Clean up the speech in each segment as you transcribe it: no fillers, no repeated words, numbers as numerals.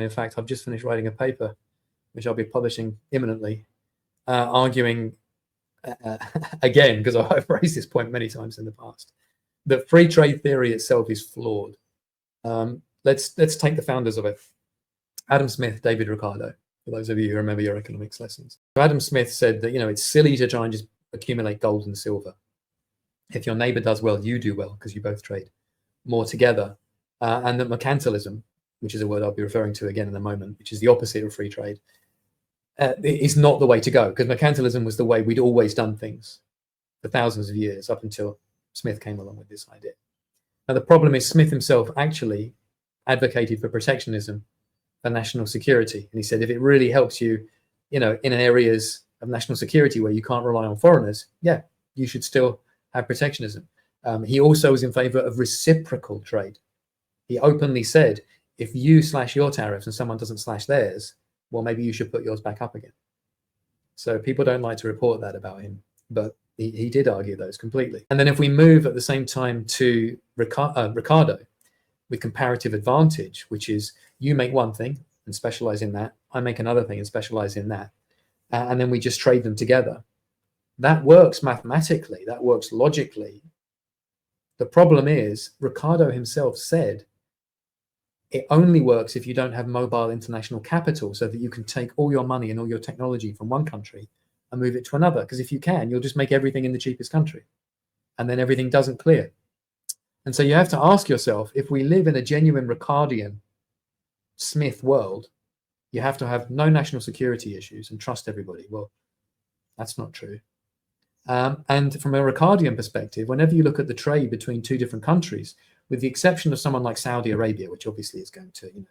In fact, I've just finished writing a paper, which I'll be publishing imminently, arguing again, because I've raised this point many times in the past, that free trade theory itself is flawed. Let's take the founders of it: Adam Smith, David Ricardo. For those of you who remember your economics lessons, so Adam Smith said that it's silly to try and just accumulate gold and silver. If your neighbor does well, you do well, because you both trade more together. And that mercantilism, which is a word I'll be referring to again in a moment, which is the opposite of free trade, is not the way to go, because mercantilism was the way we'd always done things for thousands of years, up until Smith came along with this idea. Now, the problem is Smith himself actually advocated for protectionism for national security. And he said, if it really helps you, in areas of national security where you can't rely on foreigners, yeah, you should still have protectionism. He also was in favor of reciprocal trade. He openly said, if you slash your tariffs and someone doesn't slash theirs, well, maybe you should put yours back up again. So people don't like to report that about him, but he did argue those completely. And then if we move at the same time to Ricardo with comparative advantage, which is you make one thing and specialize in that, I make another thing and specialize in that, and then we just trade them together. That works mathematically, that works logically. The problem is Ricardo himself said it only works if you don't have mobile international capital, so that you can take all your money and all your technology from one country and move it to another. Because if you can, you'll just make everything in the cheapest country, and then everything doesn't clear. And so you have to ask yourself, if we live in a genuine Ricardian Smith world, you have to have no national security issues and trust everybody. Well, that's not true. And from a Ricardian perspective, whenever you look at the trade between two different countries, with the exception of someone like Saudi Arabia, which obviously is going to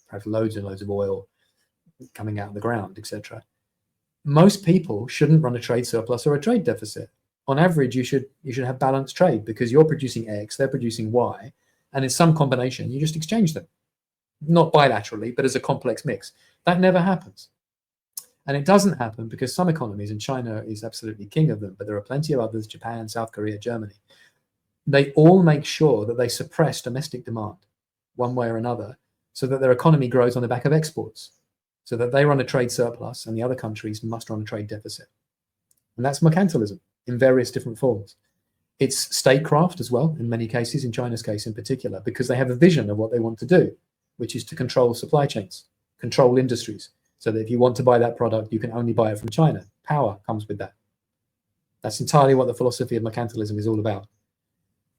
have loads and loads of oil coming out of the ground, etc., most people shouldn't run a trade surplus or a trade deficit. On average, you should have balanced trade, because you're producing X, they're producing Y, and in some combination, you just exchange them. Not bilaterally, but as a complex mix. That never happens. And it doesn't happen because some economies, and China is absolutely king of them, but there are plenty of others, Japan, South Korea, Germany, they all make sure that they suppress domestic demand one way or another, so that their economy grows on the back of exports, so that they run a trade surplus and the other countries must run a trade deficit. And that's mercantilism in various different forms. It's statecraft as well, in many cases, in China's case in particular, because they have a vision of what they want to do, which is to control supply chains, control industries, so that if you want to buy that product, you can only buy it from China. Power comes with that. That's entirely what the philosophy of mercantilism is all about.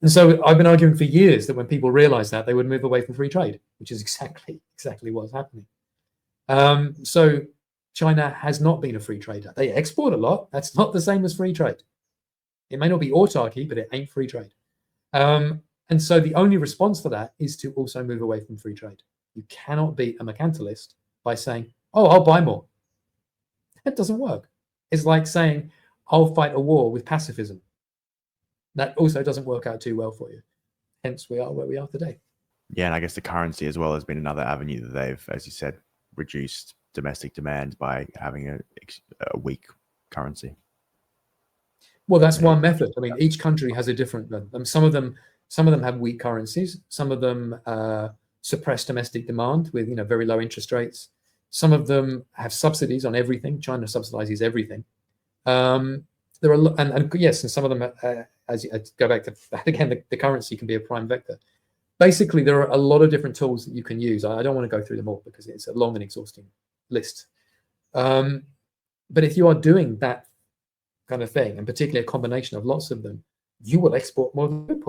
And so I've been arguing for years that when people realize that, they would move away from free trade, which is exactly what's happening. So China has not been a free trader. They export a lot. That's not the same as free trade. It may not be autarky, but it ain't free trade. And so the only response to that is to also move away from free trade. You cannot be a mercantilist by saying, oh, I'll buy more. That doesn't work. It's like saying, I'll fight a war with pacifism. That also doesn't work out too well for you. Hence, we are where we are today. Yeah, and I guess the currency as well has been another avenue that they've, as you said, reduced domestic demand by having a weak currency. Well, that's one method. I mean, each country has a different. Some of them have weak currencies. Some of them suppress domestic demand with very low interest rates. Some of them have subsidies on everything. China subsidizes everything. There are and yes, and some of them, as you go back to that again, the currency can be a prime vector. Basically, there are a lot of different tools that you can use. I don't want to go through them all because it's a long and exhausting list. But if you are doing that kind of thing, and particularly a combination of lots of them, you will export more than import.